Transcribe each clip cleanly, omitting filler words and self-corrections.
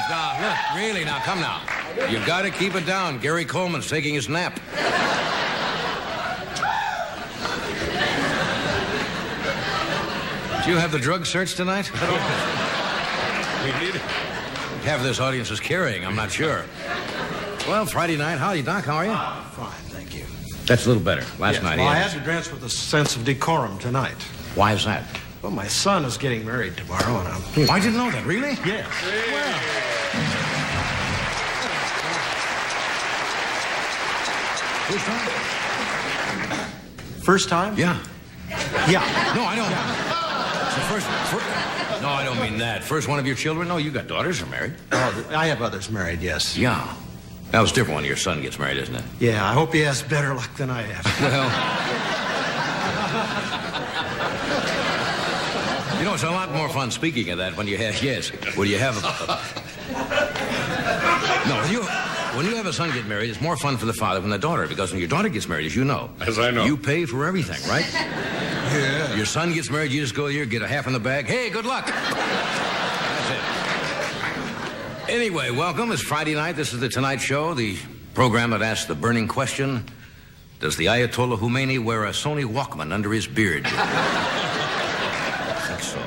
Now, look, really, now, come now. You gotta keep it down. Gary Coleman's taking his nap. Do you have the drug search tonight? We need it. Half of this audience is carrying, I'm not sure. Well, Friday night. Howdy, Doc. How are you? Fine, thank you. That's a little better. Last night, Well, I had to dress with a sense of decorum tonight. Why is that? Well, my son is getting married tomorrow, and I'm... I didn't know that. Really? Yes. Well. First time? First time? Yeah. Yeah. No, I don't. The first. No, I don't mean that. First one of your children? No, you got daughters are married. Oh, I have others married, yes. Yeah. That was different when your son gets married, isn't it? Yeah, I hope he has better luck than I have. Well. You know, it's a lot more fun speaking of that when you have, when you have when you have a son get married, it's more fun for the father than the daughter, because when your daughter gets married, as you know. As I know. You pay for everything, right? Yeah. Your son gets married, you just go here, get a half in the bag. Hey, good luck. That's it. Anyway, welcome. It's Friday night. This is The Tonight Show, the program that asks the burning question, does the Ayatollah Khomeini wear a Sony Walkman under his beard? I think so.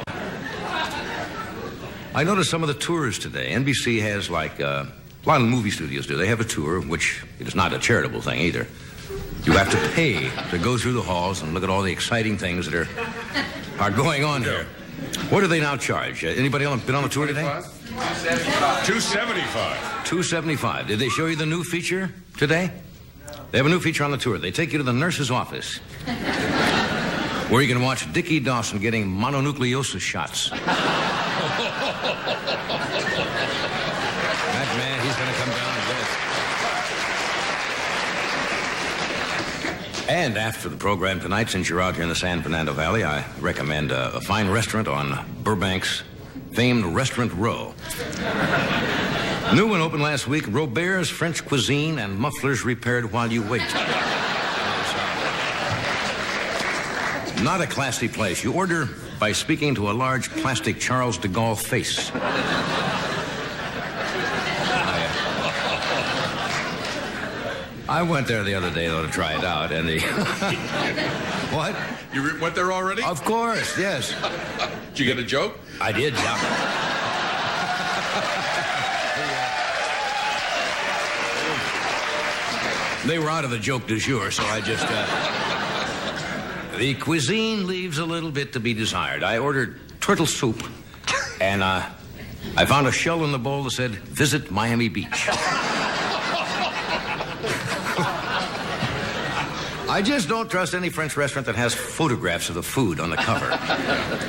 I noticed some of the tours today. NBC has, like, a lot of movie studios do. They have a tour, which it is not a charitable thing either. You have to pay to go through the halls and look at all the exciting things that are going on here. What do they now charge? Anybody else been on the tour today? $275. $275. Did they show you the new feature today? They have a new feature on the tour. They take you to the nurse's office, where you can watch Dickie Dawson getting mononucleosis shots. That man, he's going to come down, yes. And after the program tonight, since you're out here in the San Fernando Valley, I recommend a fine restaurant on Burbank's famed Restaurant Row. New one opened last week, Robert's French Cuisine and Mufflers Repaired While You Wait. Not a classy place. You order by speaking to a large plastic Charles de Gaulle face. I went there the other day, though, to try it out, and the... What? You went there already? Of course, yes. Did you get a joke? I did, yeah. They were out of the joke du jour, so I just... The cuisine leaves a little bit to be desired. I ordered turtle soup, and I found a shell in the bowl that said, "Visit Miami Beach." I just don't trust any French restaurant that has photographs of the food on the cover.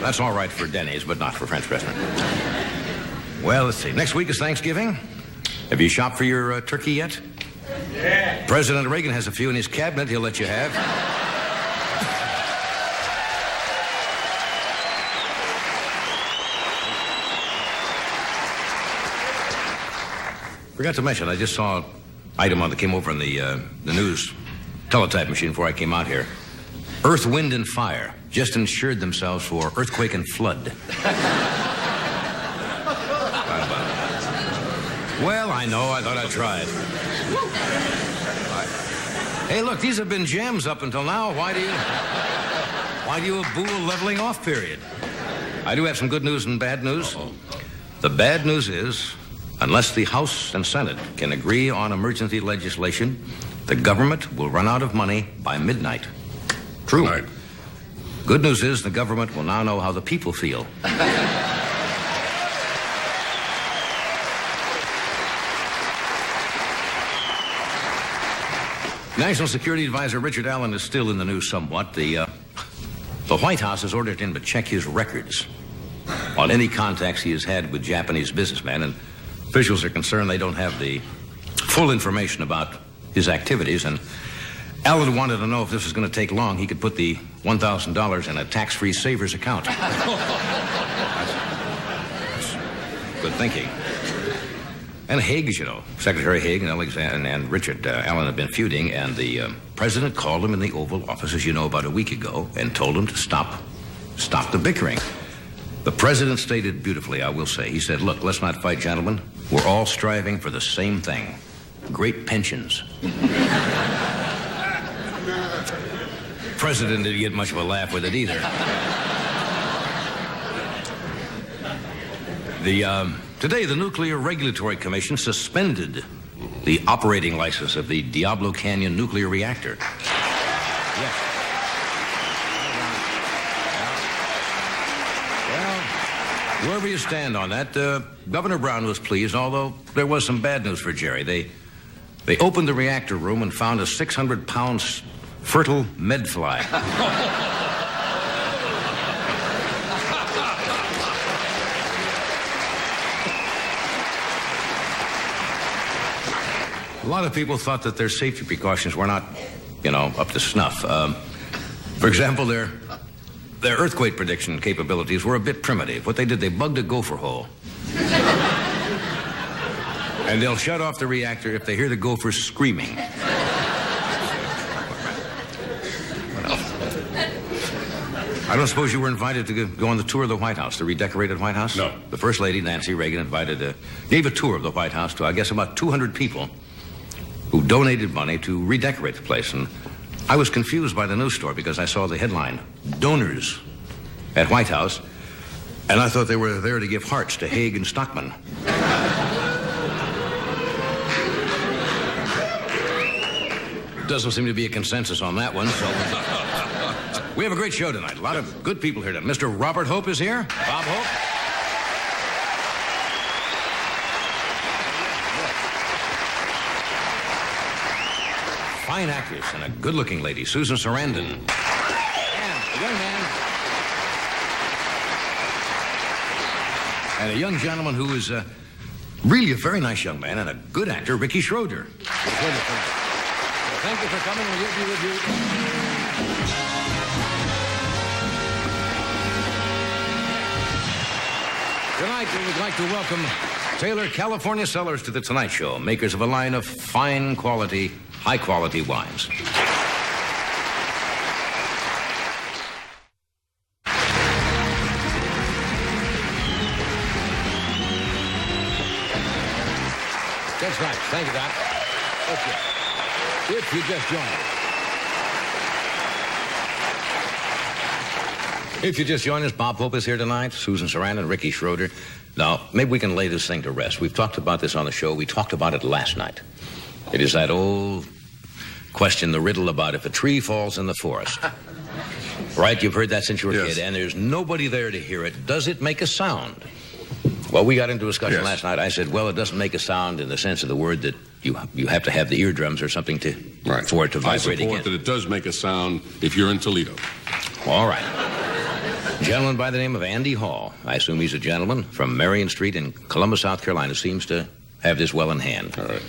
That's all right for Denny's, but not for French restaurant. Well, let's see. Next week is Thanksgiving. Have you shopped for your turkey yet? Yeah. President Reagan has a few in his cabinet he'll let you have. Forgot to mention, I just saw an item that came over in the news teletype machine before I came out here. Earth, Wind, and Fire just insured themselves for earthquake and flood. Well, I know. I thought I'd try it. Hey, look, these have been gems up until now. Why do you boo a leveling off period? I do have some good news and bad news. Uh-oh. The bad news is, unless the House and Senate can agree on emergency legislation, the government will run out of money by midnight. True. Right. Good news is the government will now know how the people feel. National Security Advisor Richard Allen is still in the news somewhat. The White House has ordered him to check his records on any contacts he has had with Japanese businessmen, and officials are concerned they don't have the full information about his activities, and Allen wanted to know if this was going to take long, he could put the $1,000 in a tax-free savers account. That's good thinking. And Haig, you know, Secretary Haig and Richard Allen have been feuding, and the president called him in the Oval Office, as you know, about a week ago, and told him to stop the bickering. The president stated beautifully, I will say. He said, look, let's not fight, gentlemen. We're all striving for the same thing. Great pensions. President didn't get much of a laugh with it either. Today, the Nuclear Regulatory Commission suspended the operating license of the Diablo Canyon nuclear reactor. Yes. Well, wherever you stand on that, Governor Brown was pleased, although there was some bad news for Jerry. They opened the reactor room and found a 600-pound fertile medfly. A lot of people thought that their safety precautions were not, up to snuff. For example, their earthquake prediction capabilities were a bit primitive. What they did, they bugged a gopher hole. And they'll shut off the reactor if they hear the gophers screaming. I don't suppose you were invited to go on the tour of the White House, the redecorated White House? No. The First Lady, Nancy Reagan, gave a tour of the White House to, I guess, about 200 people who donated money to redecorate the place. And I was confused by the news story because I saw the headline, Donors at White House, and I thought they were there to give hearts to Haig and Stockman. Doesn't seem to be a consensus on that one, so we have a great show tonight. A lot of good people here tonight. Mr. Robert Hope is here. Bob Hope. Fine actress and a good-looking lady, Susan Sarandon. And a young man. And a young gentleman who is really a very nice young man and a good actor, Ricky Schroder. Thank you for coming. We'll be with you. Tonight, we would like to welcome Taylor California Cellars to the Tonight Show, makers of a line of fine quality, high-quality wines. That's right. Thank you, Doc. Okay. If you just joined us. If you just joined us, Bob Hope is here tonight, Susan Sarandon, Ricky Schroder. Now, maybe we can lay this thing to rest. We've talked about this on the show. We talked about it last night. It is that old question, the riddle about if a tree falls in the forest. Right? You've heard that since you were a kid, and there's nobody there to hear it. Does it make a sound? Well, we got into a discussion last night. I said, well, it doesn't make a sound in the sense of the word that you have to have the eardrums or something for it to vibrate again. I support that it does make a sound if you're in Toledo. All right. A gentleman by the name of Andy Hall. I assume he's a gentleman from Marion Street in Columbus, South Carolina. Seems to have this well in hand. All right.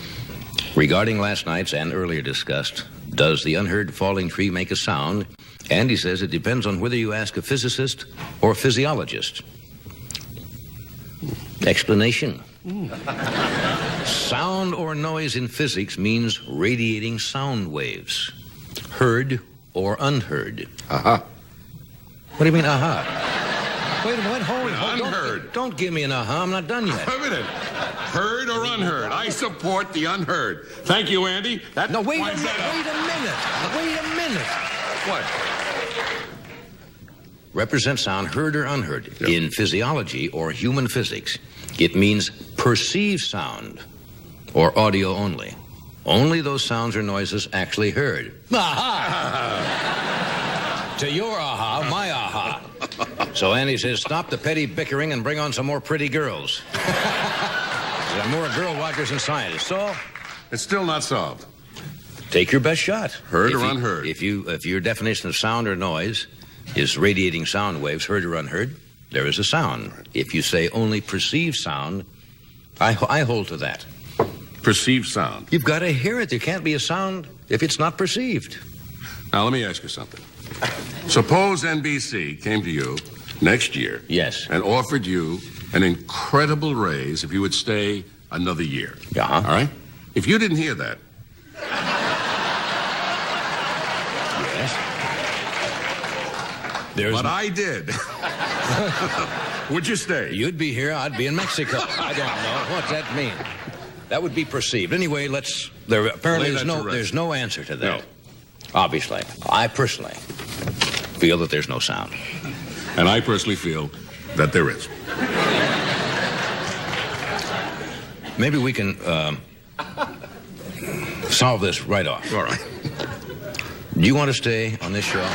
Regarding last night's and earlier discussed, does the unheard falling tree make a sound? Andy says it depends on whether you ask a physicist or a physiologist. Explanation. Sound or noise in physics means radiating sound waves. Heard or unheard. Aha. What do you mean, aha? Wait a minute, hold on. Unheard. Don't give me an aha, I'm not done yet. Wait a minute. Heard or unheard? I support the unheard. Thank you, Andy. No, wait a minute. What? Represent sound, heard or unheard. Yep. In physiology or human physics, it means perceived sound or audio only. Only those sounds or noises actually heard. Aha! To your aha, my aha. So Andy says, stop the petty bickering and bring on some more pretty girls. There are more girl watchers than scientists. So it's still not solved. Take your best shot. Heard or unheard? If your definition of sound or noise is radiating sound waves, heard or unheard, there is a sound. If you say only perceived sound, I hold to that. Perceived sound. You've got to hear it. There can't be a sound if it's not perceived. Now, let me ask you something. Suppose NBC came to you next year. Yes. And offered you an incredible raise if you would stay another year. Uh-huh. All right? If you didn't hear that. Yes. But I did. Would you stay? You'd be here, I'd be in Mexico. I don't know. What's that mean? That would be perceived. Anyway, apparently there's no answer to that. No. Obviously. I personally feel that there's no sound. And I personally feel that there is. Maybe we can solve this right off. All right. Do you want to stay on this show?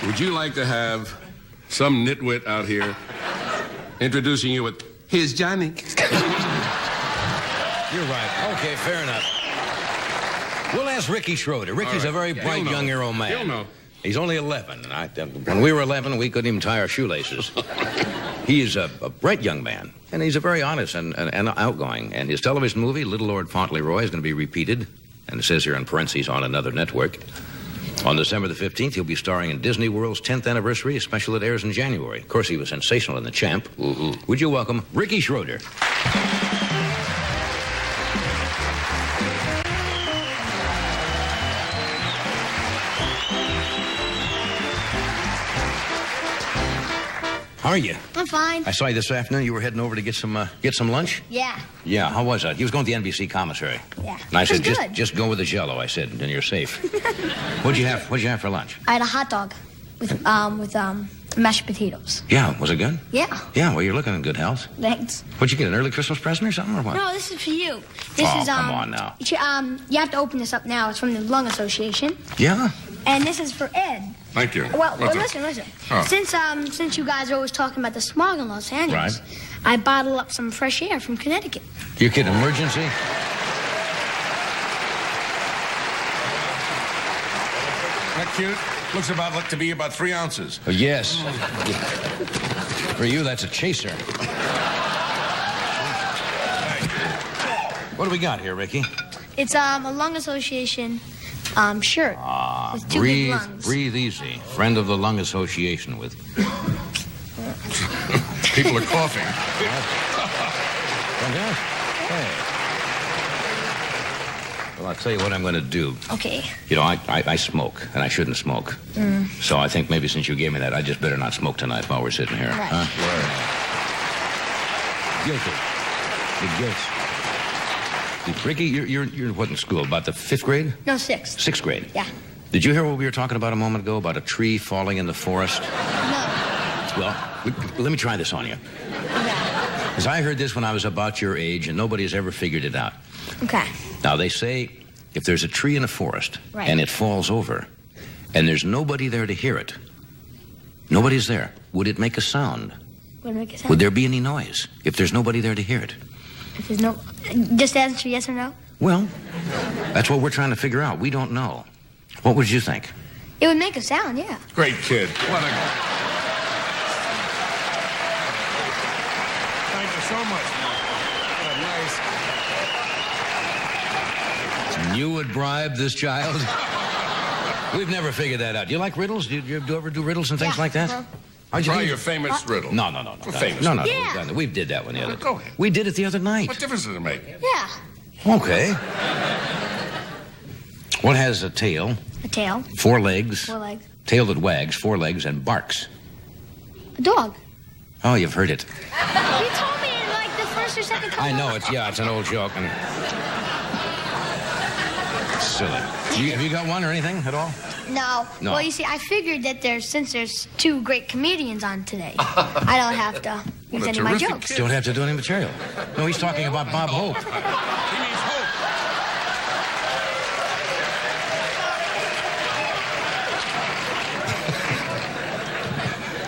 Would you like to have some nitwit out here introducing you with, here's Johnny? You're right. Okay, fair enough. We'll ask Ricky Schroder. Ricky's a very bright young hero man. He'll know. He's only 11. When we were 11, we couldn't even tie our shoelaces. He's a bright young man, and he's a very honest and outgoing. And his television movie, Little Lord Fauntleroy, is going to be repeated, and it says here in parentheses, on another network. On December the 15th, he'll be starring in Disney World's 10th anniversary, a special that airs in January. Of course, he was sensational in The Champ. Mm-hmm. Would you welcome Ricky Schroder? How are you? I'm fine. I saw you this afternoon. You were heading over to get some lunch? Yeah. Yeah, how was that? He was going to the NBC commissary. Yeah. And I said, good. just go with the Jell-O, I said, and you're safe. What'd you have for lunch? I had a hot dog with mashed potatoes. Yeah, was it good? Yeah. Yeah, well, you're looking in good health. Thanks. What'd you get, an early Christmas present or something, or what? No, this is for you. This is come on now. You have to open this up now. It's from the Lung Association. Yeah? And this is for Ed. Thank you. Well, What's listen. Oh. Since you guys are always talking about the smog in Los Angeles, Right. I bottled up some fresh air from Connecticut. You kid, emergency? That cute? Looks to be about 3 ounces. Oh, yes. For you, that's a chaser. What do we got here, Ricky? It's a Lung Association shirt with 2 big lungs. Breathe easy. Friend of the Lung Association with... People are coughing. Hey. Well, I'll tell you what I'm going to do. Okay. You know, I smoke, and I shouldn't smoke. So I think maybe since you gave me that, I just better not smoke tonight while we're sitting here. Right. Huh? You're guilty. Ricky, you're what in school? About the 5th grade? No, 6th. 6th grade? Yeah. Did you hear what we were talking about a moment ago, about a tree falling in the forest? No. Well, let me try this on you. Okay. Because I heard this when I was about your age, and nobody has ever figured it out. Okay. Now, they say if there's a tree in a forest Right. and it falls over and there's nobody there to hear it, nobody's there, would it make a sound? Would it make a sound? Would there be any noise if there's nobody there to hear it? If there's no... Just answer yes or no? Well, that's what we're trying to figure out. We don't know. What would you think? It would make a sound, yeah. Great kid. What a... Thank you so much. Nice. You would bribe this child? We've never figured that out. Do you like riddles? Do you ever do riddles and things like that? How'd you Try do? your famous riddle. No. Famous. No. Yeah. We did that one the other Go ahead. We did it the other night. What difference does it make? Yeah. Okay. What has a tail, A tail, 4 legs, 4 legs. tail that wags, 4 legs, and barks? A dog. Oh, you've heard it. You told me in like the first or second time. I know it's an old joke. And... silly. Have you got one or anything at all? No. No. Well, you see, I figured that since there's 2 great comedians on today, I don't have to use What a any of my terrific jokes. kid. Don't have to do any material. No, he's talking about Bob Hope. He needs hope.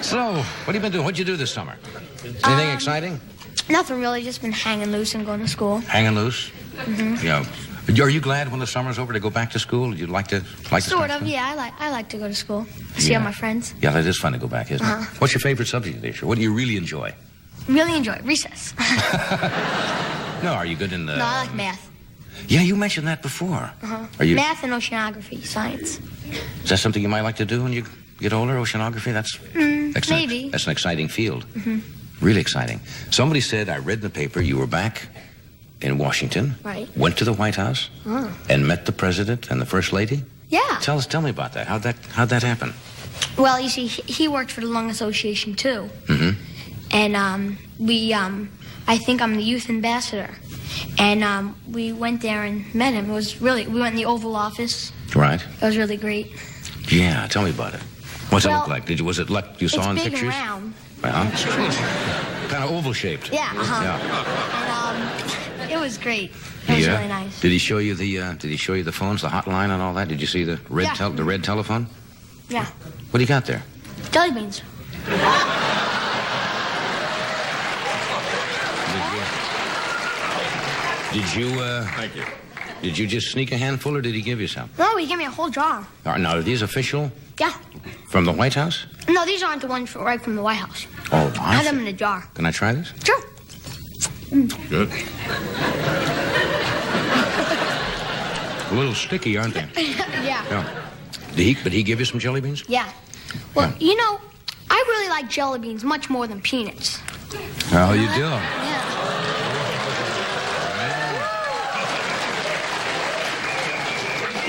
So, what have you been doing? What'd you do this summer? Anything exciting? Nothing really, just been hanging loose and going to school. Hanging loose? Mm-hmm. Yeah. Are you glad when the summer's over to go back to school? Would you like to Sort start of, school? yeah. I like to go to school. See all my friends. Yeah, that is fun to go back, isn't it? What's your favorite subject this year? What do you really enjoy? Really enjoy it. Recess. No, are you good in the... No, I like math. Yeah, you mentioned that before. Are you... Math and oceanography, science. Is that something you might like to do when you get older, oceanography? That's maybe. That's an exciting field. Really exciting. Somebody said, I read in the paper, you were back in Washington. Right. Went to the White House and met the president and the first lady. Yeah. Tell me about that. How'd that happen? Well, you see, he worked for the Lung Association, too. Mm-hmm. And I think I'm the youth ambassador. And we went there and met him. It was really, we went in the Oval Office. Right. It was really great. Yeah, tell me about it. What's it look like? Was it like you saw in it's big pictures? and round. Well, kind of oval shaped. Yeah, uh-huh. Yeah. And it was great. It was really nice. Did he show you the phones, the hotline, and all that? Did you see the red the red telephone? Yeah. What do you got there? Jelly beans. Did you? Thank you. Did you just sneak a handful, or did he give you some? No, he gave me a whole jar. Now, are these official? Yeah. From the White House? No, these aren't the ones right from the White House. Oh, I had them in a jar. Can I try this? Sure. Good. A little sticky, aren't they? Yeah. Yeah. But he give you some jelly beans? Yeah. Well, you know, I really like jelly beans much more than peanuts. How you doing? Yeah.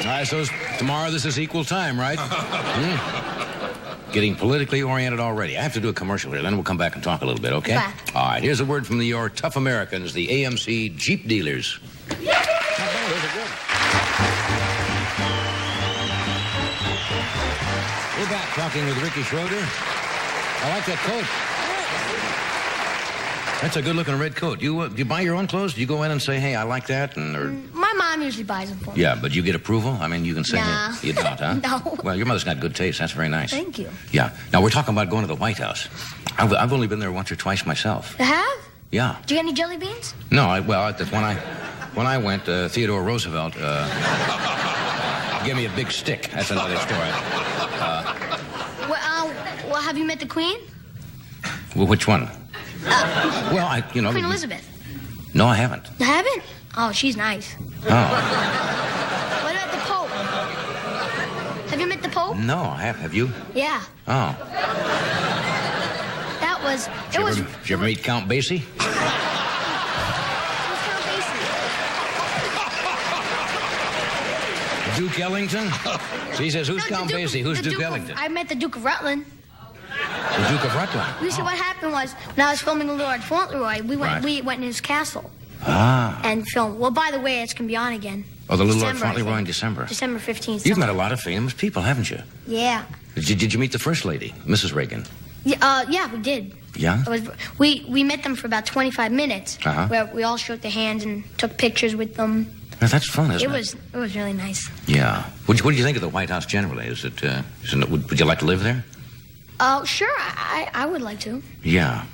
I suppose tomorrow this is equal time, right? Getting politically oriented already. I have to do a commercial here, then we'll come back and talk a little bit, okay? Okay. All right, here's a word from your tough Americans, the AMC Jeep dealers. Not bad, those are good. We're back talking with Ricky Schroder. I like that coat. That's a good-looking red coat. Do you buy your own clothes? Do you go in and say, hey, I like that? Or... My mom usually buys them for me. Yeah, but you get approval? I mean, you can say Nah. hey, you don't, huh? No. Well, your mother's got good taste. That's very nice. Thank you. Yeah. Now, we're talking about going to the White House. I've only been there once or twice myself. You have? Yeah. Do you get any jelly beans? No, when I went, Theodore Roosevelt gave me a big stick. That's another story. Well, have you met the Queen? Well, which one? Well, Queen Elizabeth. No, I haven't. You haven't? Oh, she's nice. Oh. What about the Pope? Have you met the Pope? No, I have. Have you? Yeah. Oh. That was... Did you ever meet Count Basie? Who's Count Basie? Duke Ellington? She says, who's Count Basie? Who's Duke Ellington? I met the Duke of Rutland. The Duke of Rutland. You see, what happened was, when I was filming Lord Fauntleroy, we went in his castle and filmed. Well, by the way, it's going to be on again. Oh, the Little Lord December, Fauntleroy in December. December 15th. You've met a lot of famous people, haven't you? Yeah. Did you meet the First Lady, Mrs. Reagan? Yeah, we did. Yeah? We met them for about 25 minutes, where we all shook their hands and took pictures with them. Well, that's fun, isn't it? It was really nice. Yeah. What do you think of the White House generally? Would you like to live there? Oh, sure. I would like to. Yeah.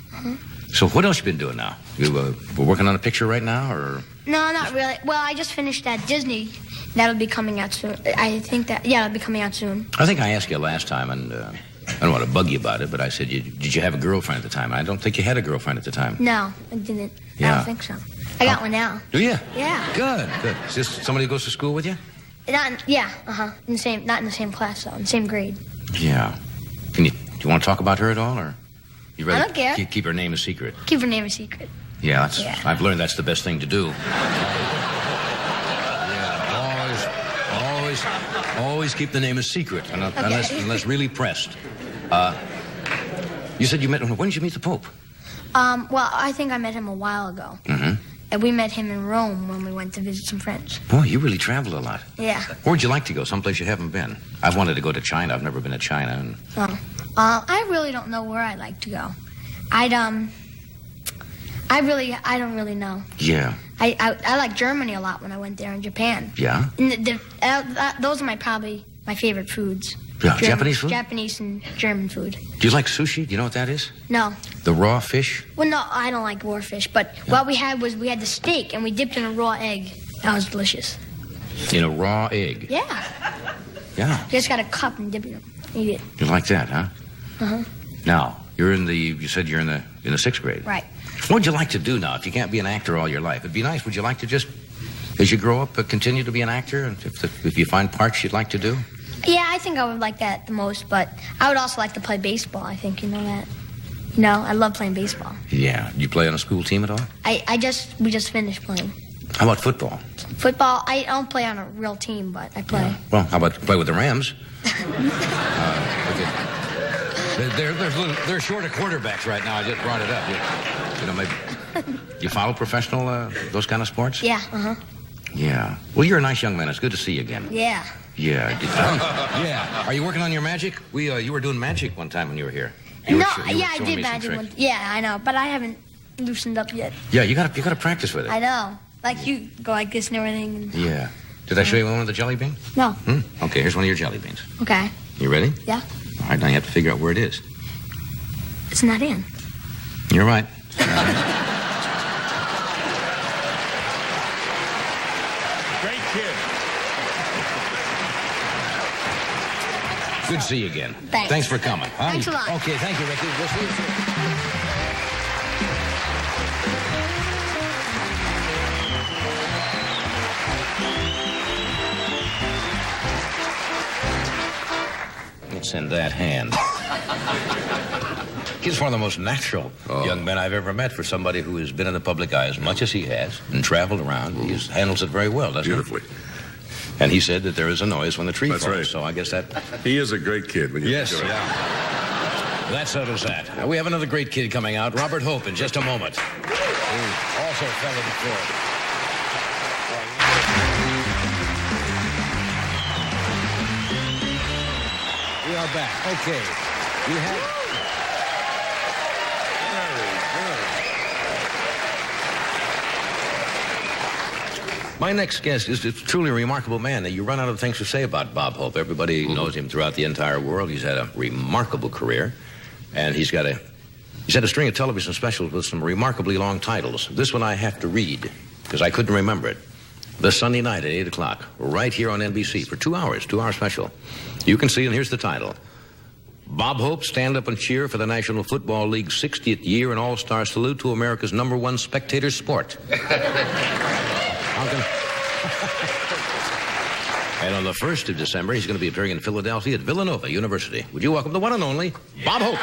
So what else you been doing now? You we're working on a picture right now, or? No, not really. Well, I just finished that Disney. That'll be coming out soon. I think it'll be coming out soon. I think I asked you last time, and I don't want to bug you about it, but I said, did you have a girlfriend at the time? I don't think you had a girlfriend at the time. No, I didn't. Yeah. I don't think so. I got one now. Do you? Yeah. Good. Is this somebody who goes to school with you? Not in the same class though, in the same grade. Yeah. Do you want to talk about her at all, or you rather I don't care. Keep her name a secret? Keep her name a secret. Yeah, Yeah. I've learned that's the best thing to do. Yeah, always keep the name a secret, unless really pressed. You said you met him. When did you meet the Pope? Well, I think I met him a while ago. Mm-hmm. And we met him in Rome when we went to visit some friends. Boy, you really traveled a lot. Yeah. Where'd you like to go? Someplace you haven't been? I've wanted to go to China. I've never been to China. And... I really don't know where I'd like to go. I don't really know. Yeah. I like Germany a lot when I went there, and Japan. Yeah? And those are probably my favorite foods. Yeah, Japanese food? Japanese and German food. Do you like sushi? Do you know what that is? No. The raw fish? Well, no, I don't like raw fish. But what we had the steak, and we dipped in a raw egg. That was delicious. In a raw egg? Yeah. Yeah. You just got a cup and dip it in. Eat it. You like that, huh? Uh-huh. Now, you said you're in the 6th grade. Right. What would you like to do now if you can't be an actor all your life? It'd be nice. Would you like to just, as you grow up, continue to be an actor? And if you find parts you'd like to do? Yeah, I think I would like that the most, but I would also like to play baseball. I think you know that. I love playing baseball. Yeah. Do you play on a school team at all? We just finished playing. How about football? Football, I don't play on a real team, but I play. Well, how about play with the Rams? They're short of quarterbacks right now. I just brought it up. You know, maybe you follow professional those kind of sports? Yeah. Uh-huh. Yeah. Well, you're a nice young man. It's good to see you again. Yeah. Yeah. Yeah. Are you working on your magic? You were doing magic one time when you were here. I did magic one. Yeah, I know, but I haven't loosened up yet. Yeah, you gotta practice with it. I know. Like you go like this and everything. And... Yeah. Did I show you one of the jelly beans? No. Okay, here's one of your jelly beans. Okay. You ready? Yeah. All right, now you have to figure out where it is. It's not in. You're right. Great kid. Good to see you again. Thanks. Thanks for coming. Thanks a lot. Okay, thank you, Ricky. We'll see you soon. It's in that hand. He's one of the most natural young men I've ever met for somebody who has been in the public eye as much as he has and traveled around. He handles it very well, doesn't he? Beautifully. And he said that there is a noise when the tree That's falls. right. So I guess that... He is a great kid. When you Yes, think of it. yeah. That settles that. We have another great kid coming out, Robert Hope, in just a moment. Who also fell to the floor. We are back. Okay. We have... My next guest is a truly remarkable man. You run out of things to say about Bob Hope. Everybody knows him throughout the entire world. He's had a remarkable career. And he's had a string of television specials with some remarkably long titles. This one I have to read, because I couldn't remember it. The Sunday night at 8 o'clock, right here on NBC for 2 hours, 2-hour special. You can see, and here's the title. Bob Hope, stand up and cheer for the National Football League's 60th year and all-star salute to America's #1 spectator sport. And on the 1st of December, he's going to be appearing in Philadelphia at Villanova University. Would you welcome the one and only Bob Hope?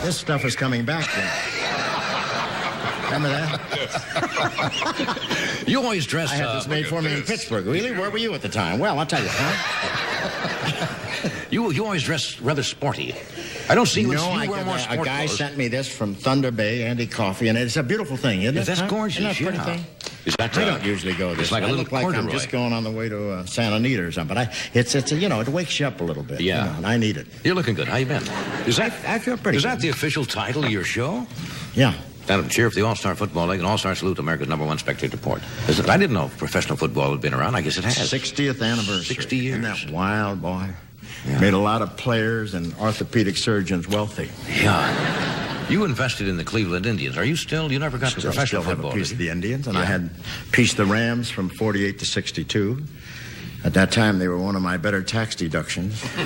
This stuff is coming back then. Remember that? You always dress I had this made for me in Pittsburgh. Really? Where were you at the time? Well, I'll tell you, huh? You always dress rather sporty. I don't see you, No, you wear more sport a guy clothes. sent me this from Thunder Bay, Andy Coffee, and it's a beautiful thing, isn't it? That's huh? gorgeous. Isn't that a pretty Yeah. thing? Is that, I don't usually go this. It's like a I little look like I'm corduroy. just going on the way to Santa Anita or something. But it wakes you up a little bit. Yeah. You know, and I need it. You're looking good. How you been? Is that I feel pretty Is good. that the official title of your show? Yeah. Stand up and cheer for the All-Star Football League and All-Star Salute to America's #1 spectator sport. I didn't know professional football had been around. I guess it has. 60th anniversary. 60 years. Isn't that wild, boy? Yeah. Made a lot of players and orthopedic surgeons wealthy. Yeah. You invested in the Cleveland Indians. Are you still? You never got to professional Still have football, a piece did of the you? Indians, and Yeah. I had a piece of the Rams from 48 to 62. At that time, they were one of my better tax deductions. Well,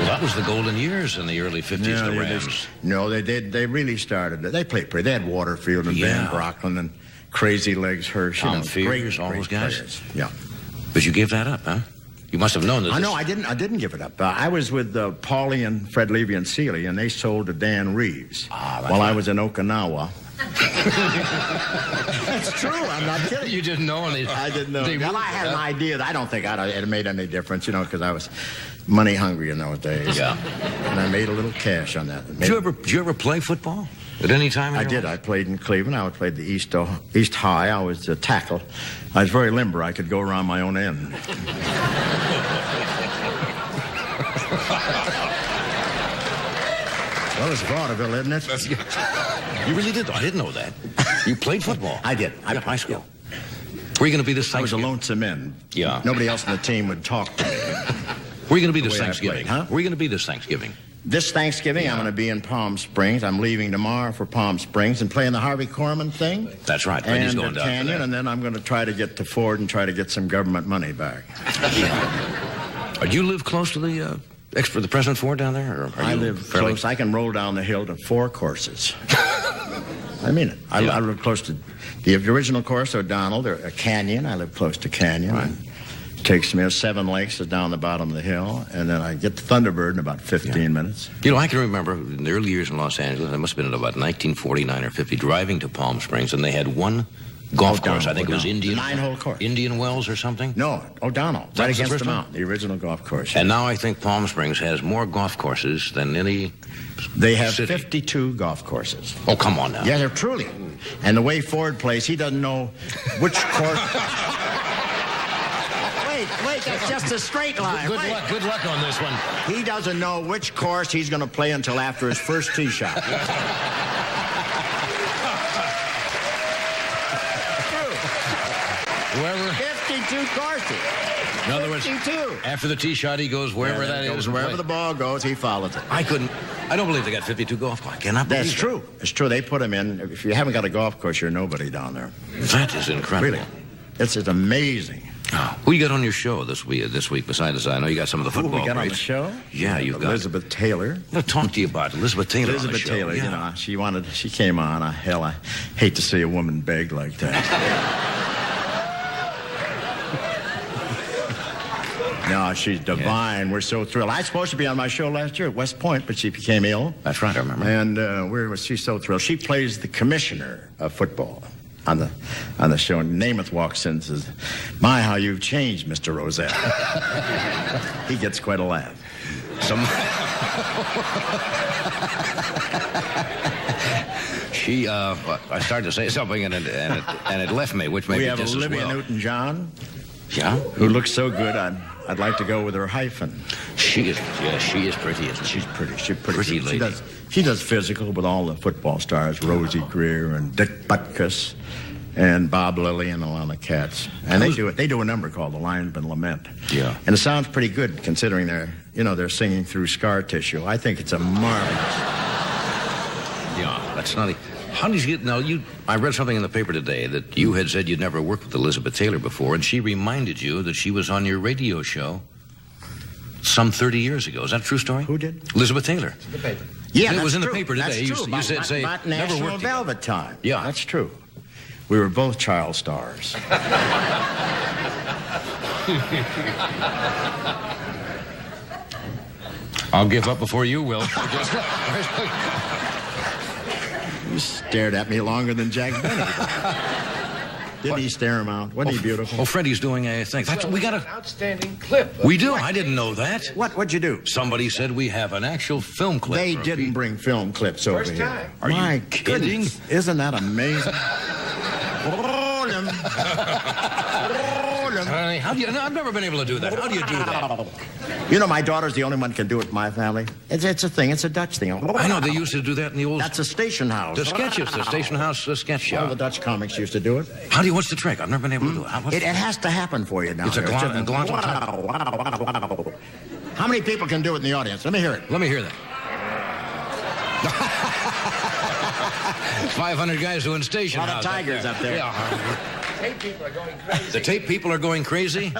that was the golden years in the early 50s, the Rams. No, they did. They really started. They played pretty. They had Waterfield and Yeah. Van Brocklin and Crazy Legs Hirsch. Tom Fears, all great those guys. players. Yeah. But you gave that up, huh? You must have known that. I know. I didn't give it up. I was with Paulie and Fred Levy and Seeley, and they sold to Dan Reeves while I was in Okinawa. That's true. I'm not kidding. You didn't know. I didn't know. They Well, I had an idea. I don't think it made any difference, because I was money hungry in those days. Yeah. And I made a little cash on that. Did you ever play football at any time? I did. I played in Cleveland. I played the East High. I was a tackle. I was very limber. I could go around my own end. Well, it's vaudeville, isn't it? You really did. I didn't know that. You played football. I did. I High school. Were you going to be this I was a Thanksgiving? lonesome man. Yeah. Nobody else on the team would talk to me. Were you going to be this the way I Thanksgiving? played, huh? Were you going to be this Thanksgiving? this Thanksgiving, I'm going to be in Palm Springs. I'm leaving tomorrow for Palm Springs and playing the Harvey Korman thing. That's right. Freddie's And going the down for Canyon, that. and then I'm going to try to get to Ford and try to get some government money back. Do you live close to the for the President Ford down there? Or are I you live fairly close. I can roll down the hill to 4 courses. I mean it. I live close to the original course, O'Donnell, a canyon. I live close to Canyon. Right. It takes me 7 lakes is down the bottom of the hill, and then I get to Thunderbird in about 15 minutes. You know, I can remember in the early years in Los Angeles, it must have been in about 1949 or 50, driving to Palm Springs, and they had one golf course. I think it was Indian. 9-hole course. Indian Wells or something? No, O'Donnell, That right was the against first the one? mountain, the original golf course. And now I think Palm Springs has more golf courses than any They have city. 52 golf courses. Oh, come on now. Yeah, they're truly. And the way Ford plays, he doesn't know which course. Wait, that's just a straight line. Good Wait. luck on this one. He doesn't know which course he's going to play until after his first tee shot. Wherever, 52 courses. in other words, 52. after the tee shot, he goes wherever that is. and Wherever plays. the ball goes, he follows it. I don't believe they got 52 golf courses. I cannot believe That's it. true. It's true. They put them in. If you haven't got a golf course, you're nobody down there. That is incredible. Really. It's amazing. Oh, who you got on your show this week besides I know you got some of the Who football we got on the greats. show? Yeah, you've got Elizabeth Taylor. I'm going to talk to you about Elizabeth Taylor on the Elizabeth show. Taylor, Yeah. you know, she came on. Hell, I hate to see a woman beg like that. No, she's divine. We're so thrilled. I was supposed to be on my show last year at West Point, but she became ill. That's right, I remember. And she's so thrilled. She plays the commissioner of football on the show. And Namath walks in and says, "My, how you've changed, Mr. Rosette." He gets quite a laugh. I started to say something and it left me, which made We me have just Olivia as well. Newton-John, Yeah, who looks so good. I'd like to go with her hyphen. she is pretty, isn't she? She's pretty. She's Pretty good. lady. She does physical with all the football stars, Rosie Greer and Dick Butkus and Bob Lilly and Alana Katz. And they do a number called The Linesman Lament. Yeah. And it sounds pretty good considering they're singing through scar tissue. I think it's a marvelous. Yeah, that's not. How did you get? Now, I read something in the paper today that you had said you'd never worked with Elizabeth Taylor before, and she reminded you that she was on your radio show some 30 years ago. Is that a true story? Who did? Elizabeth Taylor. The paper. Yeah, It was in the true. paper today. That's You true. said, say, about never National worked together. Velvet time. Yeah. That's true. We were both child stars. I'll give up before you will. You stared at me longer than Jack Benny. Didn't he stare him out? Wasn't he beautiful? Oh, Freddie's doing a thing. We got An outstanding clip. We do. I didn't know that. What'd you do? Somebody said we have an actual film clip. They for a didn't feed. bring film clips over First here. time. Are you My kidding? goodness. Isn't that amazing? Roll 'em. Roll 'em. Honey, how do you? No, I've never been able to do that. How do you do that? You know, my daughter's the only one can do it in my family. It's a thing. It's a Dutch thing. I know they used to do that in the old. That's a station house. The sketches, the station house sketch All the show. Dutch comics used to do it. What's the trick? I've never been able to do it. It has to happen for you now. It's a glottal type. Wow. How many people can do it in the audience? Let me hear it. Let me hear that. 500 guys doing station A lot of house tigers up there. Yeah. Tape people are going crazy. The tape people are going crazy.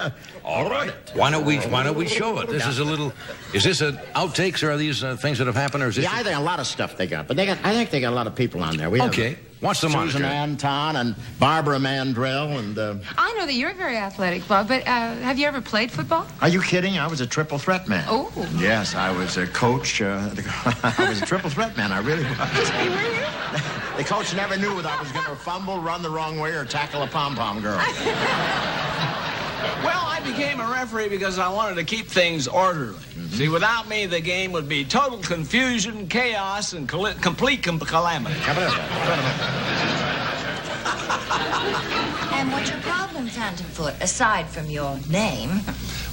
All right. Why don't we show it? This is a little. Is this outtakes or are these things that have happened or is this? Yeah, I think a lot of stuff they got, but I think they got a lot of people on there. We have Okay. Watch the Susan monitor. Anton and Barbara Mandrell and. I know that you're very athletic, Bob, but have you ever played football? Are you kidding? I was a triple threat man. Oh. Yes, I was a coach. I was a triple threat man. I really was. The coach never knew whether I was going to fumble, run the wrong way, or tackle a pom-pom girl. Well, I became a referee because I wanted to keep things orderly. See, without me, the game would be total confusion, chaos, and complete calamity. And what's your problem, Tenderfoot, aside from your name?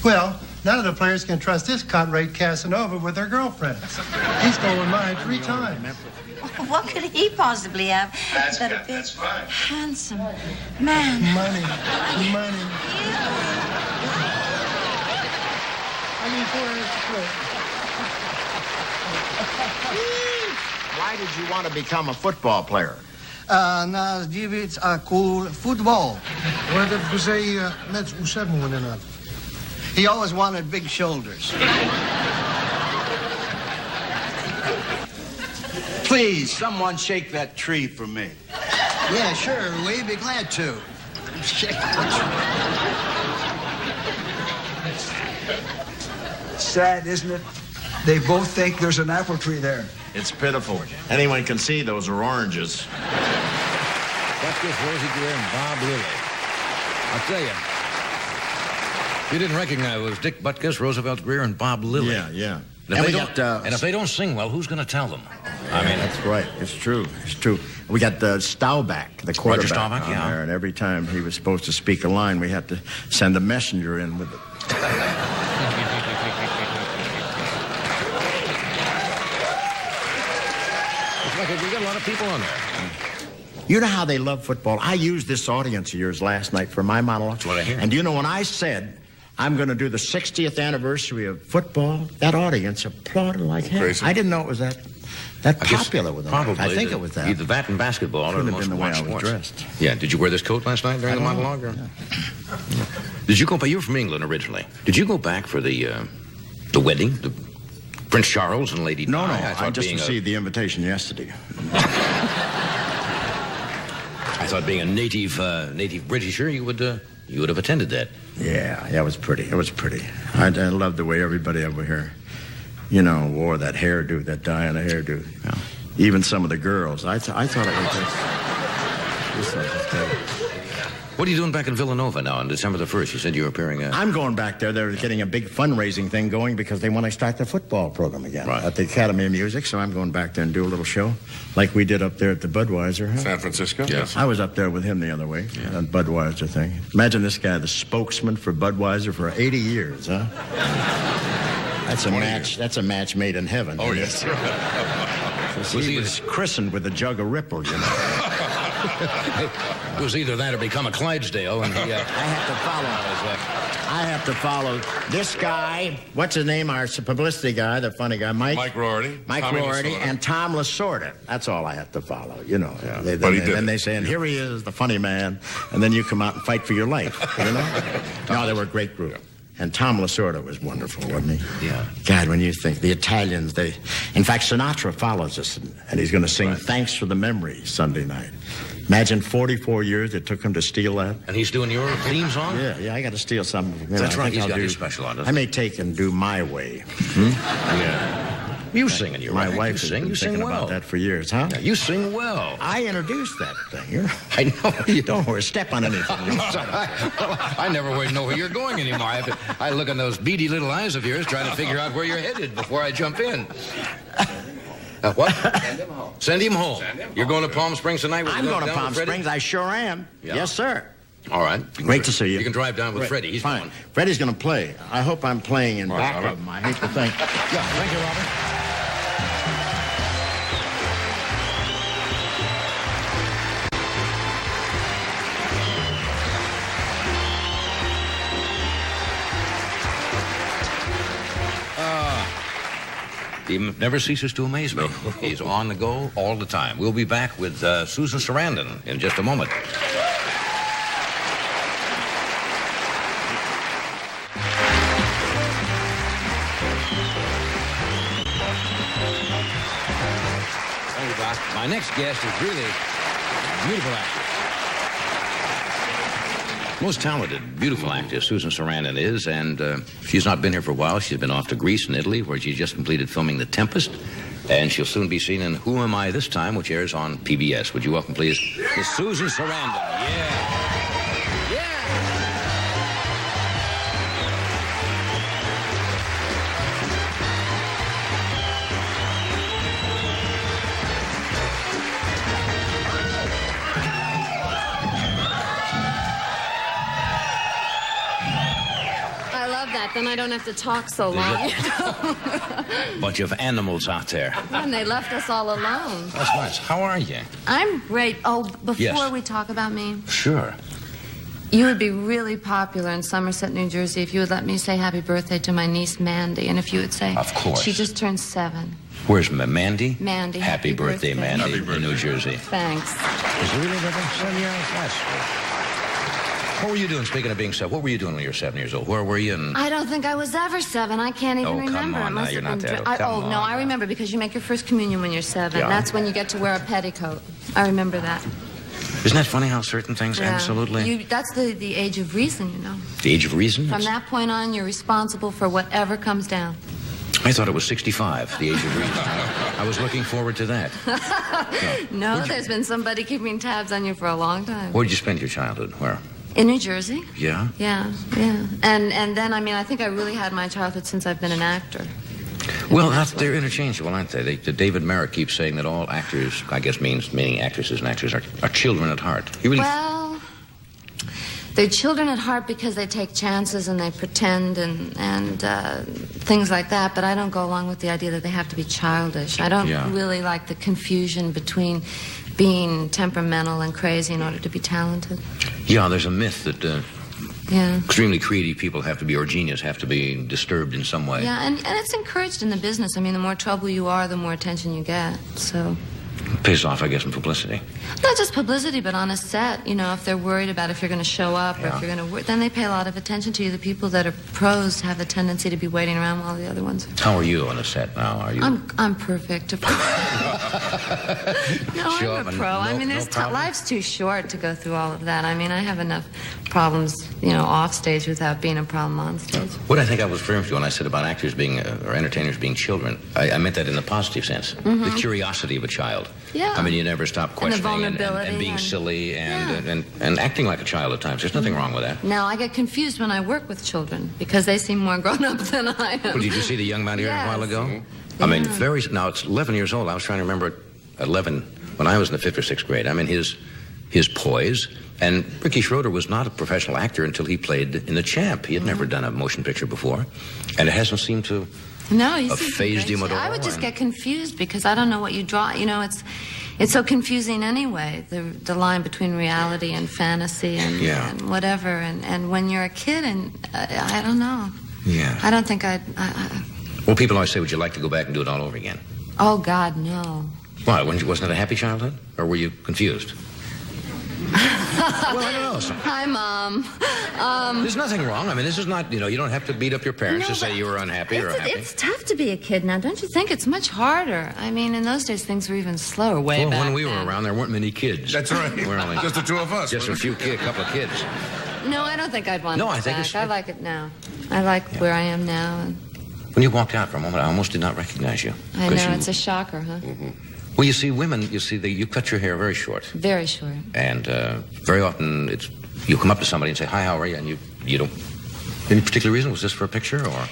Well, none of the players can trust this cut-rate Casanova with their girlfriends. He's stolen mine 3 times. What could he possibly have but a big, handsome man? Money. I mean, 4 hours to play. Why did you want to become a football player? Nou, die weet cool football. Wat heb je gezegd met ontzettend moeten hebben? He always wanted big shoulders. Please, someone shake that tree for me. Yeah, sure. We'd be glad to. Shake the tree. Sad, isn't it? They both think there's an apple tree there. It's pitiful. Anyone can see those are oranges. Butkus, Rosie Greer, and Bob Lilly. I'll tell you, you didn't recognize it was Dick Butkus, Roosevelt Greer, and Bob Lilly. Yeah. And if they don't sing well, who's going to tell them? I mean, that's right. It's true. We got Staubach, the quarterback, Roger Staubach, on there, and every time he was supposed to speak a line, we had to send a messenger in with it. We got a lot of people on there. You know how they love football? I used this audience of yours last night for my monologue. That's what I hear. And you know, when I said I'm going to do the 60th anniversary of football, that audience applauded like hell. Crazy. I didn't know it was that popular with them. Probably. I think it was that. Either that and basketball or the most been the way I was sports. dressed. Yeah. Did you wear this coat last night during the monologue? Or? Yeah. Did you go back? You were from England originally. Did you go back for the wedding? Prince Charles and Lady Di? No, I just received the invitation yesterday. I thought being a native Britisher, you would have attended that. Yeah, it was pretty. It was pretty. I loved the way everybody over here, you know, wore that hairdo, that Diana hairdo. Yeah. Even some of the girls. I thought it was just What are you doing back in Villanova now on December the 1st? You said you were appearing I'm going back there. They're getting a big fundraising thing going because they want to start the football program again at the Academy of Music. So I'm going back there and do a little show like we did up there at the Budweiser. Huh? San Francisco? Yes. I was up there with him the other way, that Budweiser thing. Imagine this guy, the spokesman for Budweiser for 80 years, huh? That's a match. That's a match made in heaven. Oh, yes. He was christened with a jug of Ripple, you know. It was either that or become a Clydesdale, and he, I have to follow this guy. What's his name? Our publicity guy, the funny guy, Mike Rorty. Mike Rorty and Tom Lasorda. That's all I have to follow, you know. Yeah. Then they say, and here he is, the funny man, and then you come out and fight for your life, you know? No, they were a great group. And Tom Lasorda was wonderful, wasn't he? Yeah. God, when you think, the Italians, in fact, Sinatra follows us, and he's going to sing Thanks for the Memory Sunday night. Imagine 44 years it took him to steal that. And he's doing your theme song? Yeah, I got to steal something. That's right, he's got his special on it. I may take and do My Way. Yeah. You sing in your My wife has been you thinking sing well. about that for years, huh? Yeah, you sing well. I introduced that thing. I know. You don't worry, step on anything. I never know where you're going anymore. I look in those beady little eyes of yours trying to figure out where you're headed before I jump in. What? Send him home. You're going to Palm Springs tonight? I'm going to Palm Springs. I sure am. Yeah. Yes, sir. All right. Great to see you. You can drive down with Freddie. He's fine. Going. Freddie's going to play. I hope I'm playing in back of him. I hate to think. Yeah, thank you, Robert. He never ceases to amaze me. He's on the go all the time. We'll be back with Susan Sarandon in just a moment. My next guest is really a beautiful actress. Most talented, beautiful actress Susan Sarandon is, and she's not been here for a while. She's been off to Greece and Italy, where she just completed filming The Tempest, and she'll soon be seen in Who Am I This Time, which airs on PBS. Would you welcome, please, Miss Susan Sarandon? Yeah. Then I don't have to talk so long. Bunch of animals out there. And they left us all alone. That's nice. How are you? I'm great. Oh, before Yes. we talk about me, Sure. You would be really popular in Somerset, New Jersey, if you would let me say happy birthday to my niece, Mandy. And if you would say... Of course. She just turned 7. Where's Mandy? Mandy. Happy birthday, Mandy, Happy birthday. in New Jersey. Thanks. Is it really 7 years? Yes. What were you doing, speaking of being 7? What were you doing when you were 7 years old? Where were you? I don't think I was ever 7. I can't even remember. Come on, it must now, you're have not been that old. Come no, on, I remember because you make your first communion when you're 7. Yeah. That's when you get to wear a petticoat. I remember that. Isn't that funny how certain things absolutely... That's the age of reason, you know. The age of reason? From that point on, you're responsible for whatever comes down. I thought it was 65, the age of reason. I was looking forward to that. No, there's been somebody keeping tabs on you for a long time. Where did you spend your childhood? Where? In New Jersey. Yeah? Yeah. And then, I mean, I think I really had my childhood since I've been an actor. Well, they're interchangeable, aren't they? David Merritt keeps saying that all actors, I guess meaning actresses and actors, are children at heart. Well, they're children at heart because they take chances and they pretend and things like that, but I don't go along with the idea that they have to be childish. I don't really like the confusion between being temperamental and crazy in order to be talented. Yeah, there's a myth that... extremely creative people have to be, or genius, have to be disturbed in some way. Yeah, and it's encouraged in the business. I mean, the more trouble you are, the more attention you get, so... It pays off, I guess, in publicity. Not just publicity, but on a set, you know, if they're worried about if you're going to show up or if you're going to work, then they pay a lot of attention to you. The people that are pros have a tendency to be waiting around while the other ones... How are you on a set now? Are you? I'm perfect. No, I'm a pro. I mean, life's too short to go through all of that. I mean, I have enough problems, you know, off stage without being a problem on stage. What I think I was referring to when I said about actors being, or entertainers being children, I meant that in the positive sense. Mm-hmm. The curiosity of a child. Yeah. I mean, you never stop questioning and being silly and acting like a child at times. There's nothing wrong with that. Now, I get confused when I work with children because they seem more grown up than I am. Well, did you see the young man here a while ago? I mean, now it's 11 years old. I was trying to remember at 11 when I was in the 5th or 6th grade. I mean, his poise. And Ricky Schroder was not a professional actor until he played in The Champ. He had never done a motion picture before. And it hasn't seemed to have phased him at all. I would just get confused because I don't know what you draw. You know, it's so confusing anyway, the line between reality and fantasy and whatever. And when you're a kid, and I don't know. Yeah. I don't think I'd... Well, people always say, would you like to go back and do it all over again? Oh, God, no. Why? Wasn't it a happy childhood? Or were you confused? Well, I don't know. Hi, Mom. There's nothing wrong. I mean, this is not, you know, you don't have to beat up your parents to say you were unhappy or happy. It's tough to be a kid now, don't you think? It's much harder. I mean, in those days, things were even slower way back when we were then. around, there weren't many kids. That's right. We're only just the two of us. Just a couple of kids. No, I don't think I'd want it back. I like it now. I like where I am now. And... When you walked out for a moment, I almost did not recognize you. I know, it's a shocker, huh? Mm-hmm. Well, you see, women, you cut your hair very short. Very short. And very often you come up to somebody and say, hi, how are you? And you don't... Any particular reason? Was this for a picture or...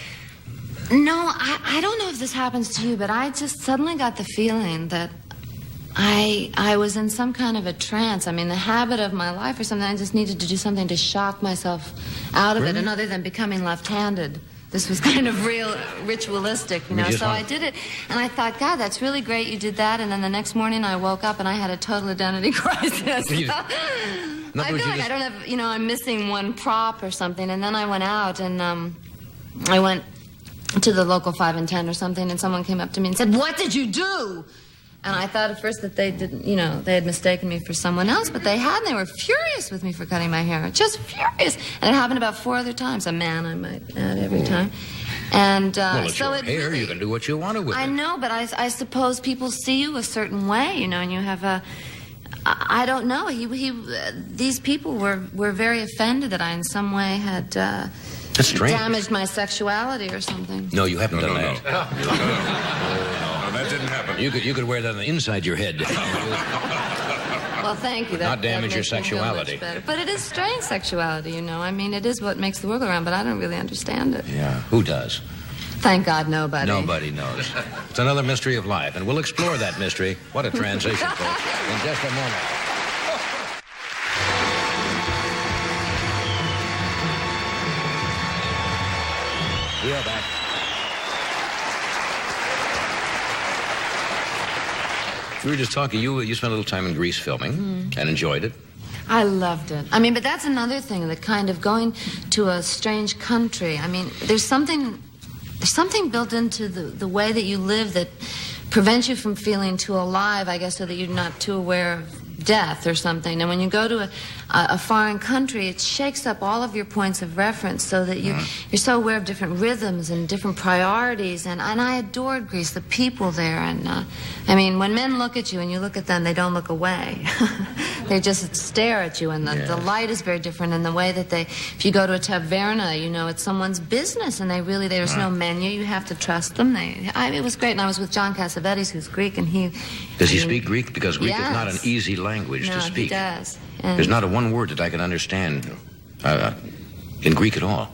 No, I don't know if this happens to you, but I just suddenly got the feeling that I was in some kind of a trance. I mean, the habit of my life or something, I just needed to do something to shock myself out of it, and other than becoming left-handed. This was kind of real ritualistic, you know, so I did it, and I thought, God, that's really great you did that, and then the next morning I woke up and I had a total identity crisis. I feel like I don't have, you know, I'm missing one prop or something, and then I went out and I went to the local 5 and 10 or something, and someone came up to me and said, what did you do? And I thought at first that they didn't, you know, they had mistaken me for someone else, but they hadn't. They were furious with me for cutting my hair. Just furious. And it happened about 4 other times. A man, I might add, every time. And well, it's your hair. You can do what you want to with it. I know, but I suppose people see you a certain way, you know, and you have a... I don't know. These people were very offended that I in some way had damaged my sexuality or something. No, you haven't done that. No, that didn't happen. You could wear that on the inside your head. Well, thank you. Not damage your sexuality. But it is strange sexuality, you know. I mean, it is what makes the world go round, but I don't really understand it. Yeah, who does? Thank God, nobody. Nobody knows. It's another mystery of life, and we'll explore that mystery. What a transition, folks. In just a moment. We are back. We were just talking. You spent a little time in Greece filming and enjoyed it. I loved it. I mean, but that's another thing, that kind of going to a strange country. I mean, there's something built into the way that you live that prevents you from feeling too alive, I guess, so that you're not too aware of death or something. And when you go to a foreign country, it shakes up all of your points of reference so that you're so aware of different rhythms and different priorities. And I adored Greece, the people there. And I mean, when men look at you and you look at them, they don't look away. They just stare at you, and the light is very different in the way that if you go to a taverna, you know, it's someone's business, and there's no menu. You have to trust them. It was great. And I was with John Cassavetes, who's Greek, and Does he speak Greek? Because Greek is not an easy language to speak. He does. There's not one word that I can understand in Greek at all.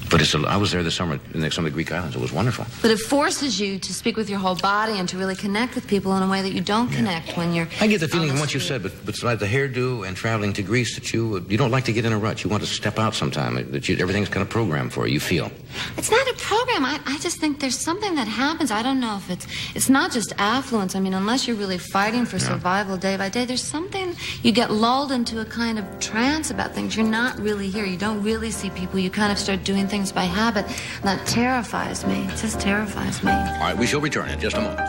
But I was there this summer in some of the Greek islands. It was wonderful. But it forces you to speak with your whole body and to really connect with people in a way that you don't connect when you're... I get the feeling from what you said, but like the hairdo and traveling to Greece, that you don't like to get in a rut. You want to step out sometime, that everything's kind of programmed for you, feel. It's not a program. I just think there's something that happens. I don't know if it's not just affluence. I mean, unless you're really fighting for survival day by day, there's something, you get lulled into a kind of trance about things. You're not really here. You don't really see people. You kind of start doing things by habit. And that terrifies me. It just terrifies me. All right, we shall return in just a moment.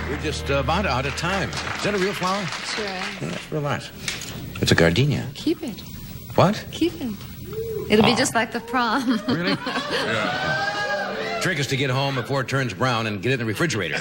We're just about out of time. Is that a real flower? Sure. Yeah, that's real nice. It's a gardenia. Keep it. What? Keep it. It'll be just like the prom. Really? Yeah. Trick is to get home before it turns brown and get it in the refrigerator.